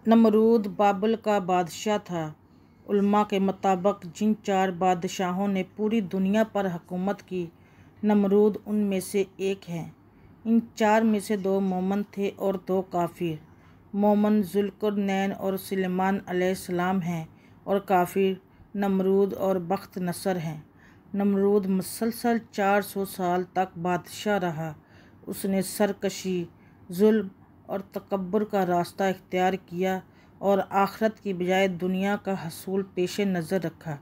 نمرود بابل کا بادشاہ تھا۔ علماء کے مطابق جن 4 بادشاہوں نے پوری دنیا پر حکومت کی، نمرود ان میں سے ایک ہے۔ ان 4 میں سے 2 مومن تھے اور 2 کافر۔ مومن ذوالقرنین اور سلیمان علیہ السلام ہیں اور کافر نمرود اور بخت نصر ہیں۔ نمرود مسلسل 400 سال تک بادشاہ رہا۔ اس نے سرکشی، ظلم اور تکبر کا راستہ اختیار کیا اور آخرت کی بجائے دنیا کا حصول پیش نظر رکھا۔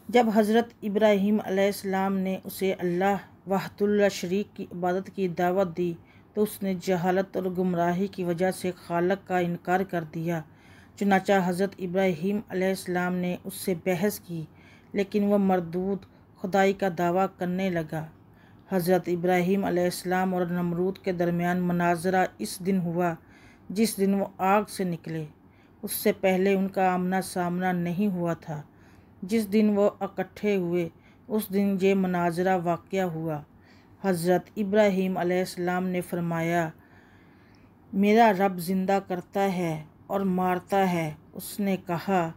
جب حضرت ابراہیم علیہ السلام نے اسے اللہ وحدہ لا شریک کی عبادت کی دعوت دی تو اس نے جہالت اور گمراہی کی وجہ سے خالق کا انکار کر دیا۔ چنانچہ حضرت ابراہیم علیہ السلام نے اس سے بحث کی، لیکن وہ مردود خدائی کا دعویٰ کرنے لگا۔ حضرت ابراہیم علیہ السلام اور نمرود کے درمیان مناظرہ اس دن ہوا جس دن وہ آگ سے نکلے۔ اس سے پہلے ان کا آمنا سامنا نہیں ہوا تھا۔ جس دن وہ اکٹھے ہوئے اس دن یہ مناظرہ واقع ہوا۔ حضرت ابراہیم علیہ السلام نے فرمایا، میرا رب زندہ کرتا ہے اور مارتا ہے۔ اس نے کہا،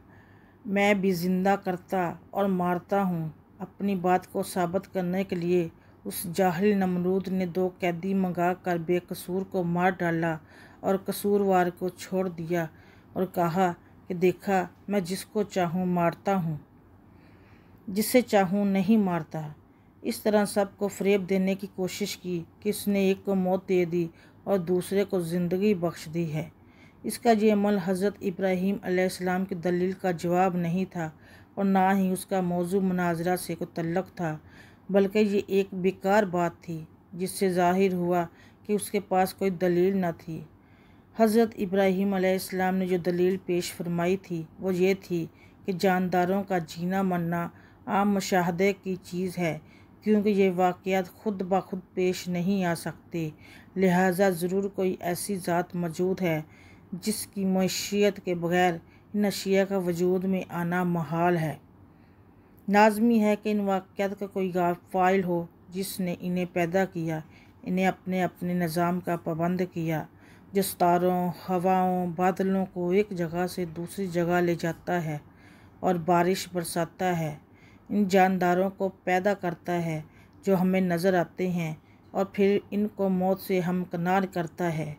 میں بھی زندہ کرتا اور مارتا ہوں۔ اپنی بات کو ثابت کرنے کے لیے اس جاہل نمرود نے 2 قیدی منگا کر بے قصور کو مار ڈالا اور قصوروار کو چھوڑ دیا اور کہا کہ دیکھا، میں جس کو چاہوں مارتا ہوں، جسے چاہوں نہیں مارتا۔ اس طرح سب کو فریب دینے کی کوشش کی کہ اس نے ایک کو موت دے دی اور دوسرے کو زندگی بخش دی ہے۔ اس کا یہ عمل حضرت ابراہیم علیہ السلام کی دلیل کا جواب نہیں تھا اور نہ ہی اس کا موضوع مناظرہ سے کوئی تعلق تھا، بلکہ یہ ایک بیکار بات تھی جس سے ظاہر ہوا کہ اس کے پاس کوئی دلیل نہ تھی۔ حضرت ابراہیم علیہ السلام نے جو دلیل پیش فرمائی تھی وہ یہ تھی کہ جانداروں کا جینا مرنا عام مشاہدے کی چیز ہے، کیونکہ یہ واقعات خود بخود پیش نہیں آ سکتے، لہٰذا ضرور کوئی ایسی ذات موجود ہے جس کی معیشت کے بغیر ان اشیاء کا وجود میں آنا محال ہے۔ لازمی ہے کہ ان واقعات کا کوئی فاعل ہو جس نے انہیں پیدا کیا، انہیں اپنے اپنے نظام کا پابند کیا، جو ستاروں، ہواؤں، بادلوں کو ایک جگہ سے دوسری جگہ لے جاتا ہے اور بارش برساتا ہے، ان جانداروں کو پیدا کرتا ہے جو ہمیں نظر آتے ہیں اور پھر ان کو موت سے ہمکنار کرتا ہے۔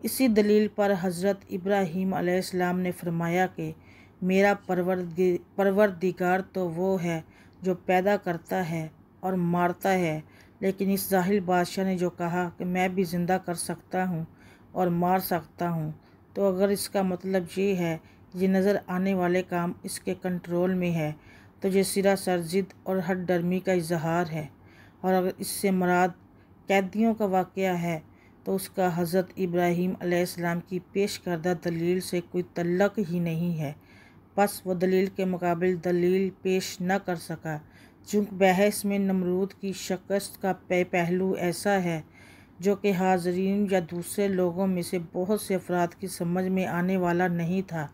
اسی دلیل پر حضرت ابراہیم علیہ السلام نے فرمایا کہ میرا پروردگار تو وہ ہے جو پیدا کرتا ہے اور مارتا ہے، لیکن اس جاہل بادشاہ نے جو کہا کہ میں بھی زندہ کر سکتا ہوں اور مار سکتا ہوں، تو اگر اس کا مطلب یہ ہے یہ نظر آنے والے کام اس کے کنٹرول میں ہے تو یہ سراسر ضد اور ہٹ ڈرمی کا اظہار ہے، اور اگر اس سے مراد قیدیوں کا واقعہ ہے تو اس کا حضرت ابراہیم علیہ السلام کی پیش کردہ دلیل سے کوئی تعلق ہی نہیں ہے۔ بس وہ دلیل کے مقابل دلیل پیش نہ کر سکا، چونکہ بحث میں نمرود کی شکست کا پہلو ایسا ہے جو کہ حاضرین یا دوسرے لوگوں میں سے بہت سے افراد کی سمجھ میں آنے والا نہیں تھا۔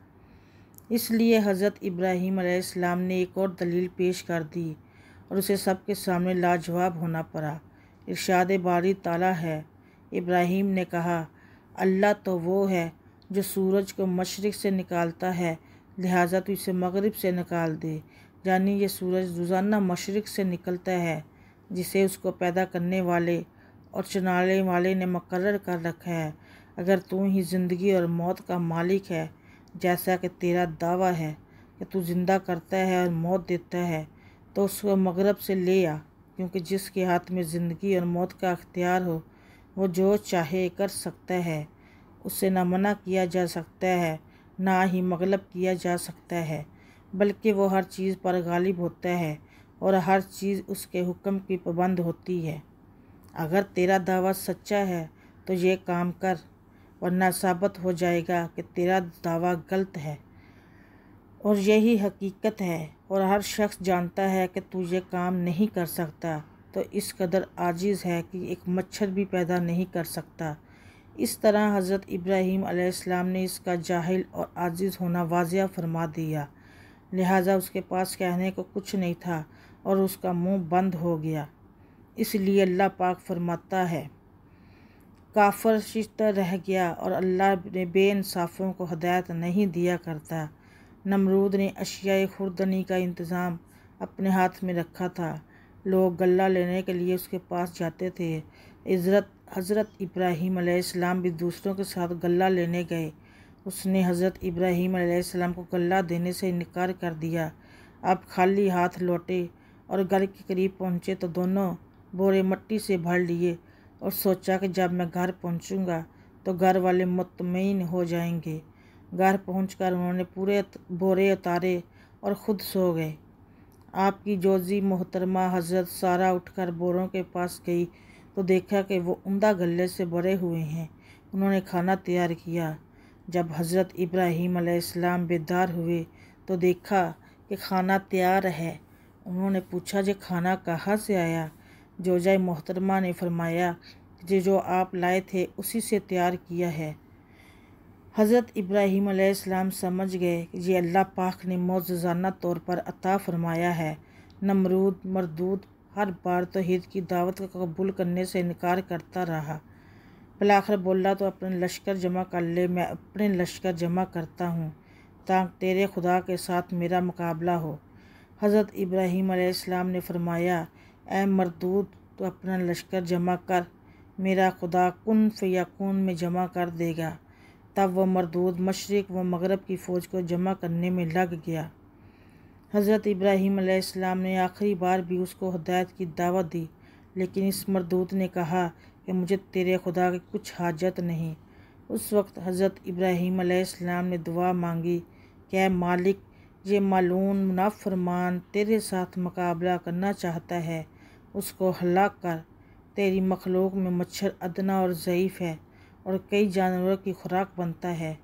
اس لیے حضرت ابراہیم علیہ السلام نے ایک اور دلیل پیش کر دی اور اسے سب کے سامنے لاجواب ہونا پڑا۔ ارشاد باری تعالیٰ ہے، ابراہیم نے کہا، اللہ تو وہ ہے جو سورج کو مشرق سے نکالتا ہے، لہٰذا تو اسے مغرب سے نکال دے، یعنی یہ سورج روزانہ مشرق سے نکلتا ہے جسے اس کو پیدا کرنے والے اور چلانے والے نے مقرر کر رکھا ہے۔ اگر تو ہی زندگی اور موت کا مالک ہے، جیسا کہ تیرا دعویٰ ہے کہ تو زندہ کرتا ہے اور موت دیتا ہے، تو اس کو مغرب سے لے آ، کیونکہ جس کے ہاتھ میں زندگی اور موت کا اختیار ہو وہ جو چاہے کر سکتا ہے، اسے نہ منع کیا جا سکتا ہے نہ ہی مغلوب کیا جا سکتا ہے، بلکہ وہ ہر چیز پر غالب ہوتا ہے اور ہر چیز اس کے حکم کی پابند ہوتی ہے۔ اگر تیرا دعویٰ سچا ہے تو یہ کام کر، ورنہ ثابت ہو جائے گا کہ تیرا دعویٰ غلط ہے اور یہی حقیقت ہے، اور ہر شخص جانتا ہے کہ تو یہ کام نہیں کر سکتا، تو اس قدر عاجز ہے کہ ایک مچھر بھی پیدا نہیں کر سکتا۔ اس طرح حضرت ابراہیم علیہ السلام نے اس کا جاہل اور عاجز ہونا واضح فرما دیا، لہٰذا اس کے پاس کہنے کو کچھ نہیں تھا اور اس کا منہ بند ہو گیا۔ اس لیے اللہ پاک فرماتا ہے، کافر ششتہ رہ گیا اور اللہ نے بے انصافوں کو ہدایت نہیں دیا کرتا۔ نمرود نے اشیاء خوردنی کا انتظام اپنے ہاتھ میں رکھا تھا۔ لوگ غلہ لینے کے لیے اس کے پاس جاتے تھے۔ حضرت ابراہیم علیہ السلام بھی دوسروں کے ساتھ غلہ لینے گئے۔ اس نے حضرت ابراہیم علیہ السلام کو غلہ دینے سے انکار کر دیا۔ آپ خالی ہاتھ لوٹے اور گھر کے قریب پہنچے تو دونوں بورے مٹی سے بھر لیے اور سوچا کہ جب میں گھر پہنچوں گا تو گھر والے مطمئن ہو جائیں گے۔ گھر پہنچ کر انہوں نے پورے بورے اتارے اور خود سو گئے۔ آپ کی جوزی محترمہ حضرت سارہ اٹھ کر بوروں کے پاس گئی تو دیکھا کہ وہ عمدہ غلے سے بھرے ہوئے ہیں۔ انہوں نے کھانا تیار کیا۔ جب حضرت ابراہیم علیہ السلام بیدار ہوئے تو دیکھا کہ کھانا تیار ہے۔ انہوں نے پوچھا کہ کھانا کہاں سے آیا؟ زوجہ محترمہ نے فرمایا کہ جو آپ لائے تھے اسی سے تیار کیا ہے۔ حضرت ابراہیم علیہ السلام سمجھ گئے کہ یہ اللہ پاک نے معجزانہ طور پر عطا فرمایا ہے۔ نمرود مردود ہر بار توحید کی دعوت کو قبول کرنے سے انکار کرتا رہا۔ بالآخر بولا تو اپنے لشکر جمع کر لے، میں اپنے لشکر جمع کرتا ہوں تاکہ تیرے خدا کے ساتھ میرا مقابلہ ہو۔ حضرت ابراہیم علیہ السلام نے فرمایا، اے مردود تو اپنا لشکر جمع کر، میرا خدا کن فیکون میں جمع کر دے گا۔ تب وہ مردود مشرق و مغرب کی فوج کو جمع کرنے میں لگ گیا۔ حضرت ابراہیم علیہ السلام نے آخری بار بھی اس کو ہدایت کی دعوت دی، لیکن اس مردود نے کہا کہ مجھے تیرے خدا کی کچھ حاجت نہیں۔ اس وقت حضرت ابراہیم علیہ السلام نے دعا مانگی کہ اے مالک، یہ ملعون نافرمان تیرے ساتھ مقابلہ کرنا چاہتا ہے، اس کو ہلاک کر۔ تیری مخلوق میں مچھر ادنا اور ضعیف ہے اور کئی جانوروں کی خوراک بنتا ہے۔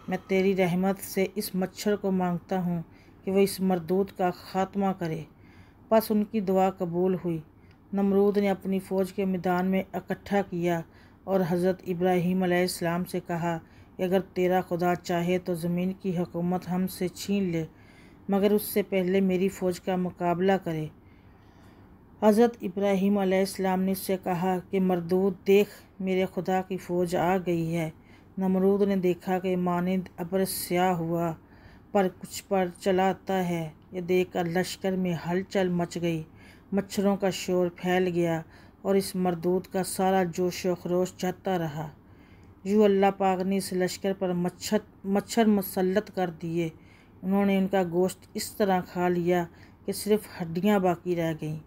میں تیری رحمت سے اس مچھر کو مانگتا ہوں کہ وہ اس مردود کا خاتمہ کرے۔ بس ان کی دعا قبول ہوئی۔ نمرود نے اپنی فوج کے میدان میں اکٹھا کیا اور حضرت ابراہیم علیہ السلام سے کہا کہ اگر تیرا خدا چاہے تو زمین کی حکومت ہم سے چھین لے، مگر اس سے پہلے میری فوج کا مقابلہ کرے۔ حضرت ابراہیم علیہ السلام نے اس سے کہا کہ مردود دیکھ، میرے خدا کی فوج آ گئی ہے۔ نمرود نے دیکھا کہ مانند ابر سیاہ ہوا پر کچھ پر چلا آتا ہے۔ یہ دیکھ کر لشکر میں ہلچل مچ گئی، مچھروں کا شور پھیل گیا اور اس مردود کا سارا جوش و خروش جاتا رہا۔ یوں اللہ پاک نے اس لشکر پر مچھر مسلط کر دیے۔ انہوں نے ان کا گوشت اس طرح کھا لیا کہ صرف ہڈیاں باقی رہ گئیں۔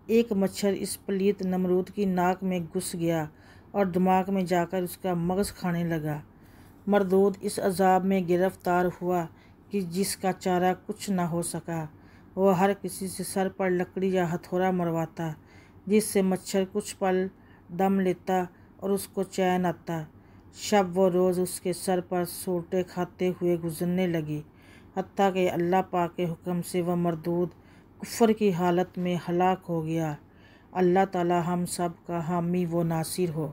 ایک مچھر اس پلیت نمرود کی ناک میں گھس گیا اور دماغ میں جا کر اس کا مغز کھانے لگا۔ مردود اس عذاب میں گرفتار ہوا کہ جس کا چارہ کچھ نہ ہو سکا۔ وہ ہر کسی سے سر پر لکڑی یا ہتھوڑا مرواتا، جس سے مچھر کچھ پل دم لیتا اور اس کو چین آتا۔ شب و روز اس کے سر پر سوٹیں کھاتے ہوئے گزرنے لگی، حتیٰ کہ اللہ پاک کے حکم سے وہ مردود کفر کی حالت میں ہلاک ہو گیا۔ اللہ تعالی ہم سب کا حامی و ناصر ہو۔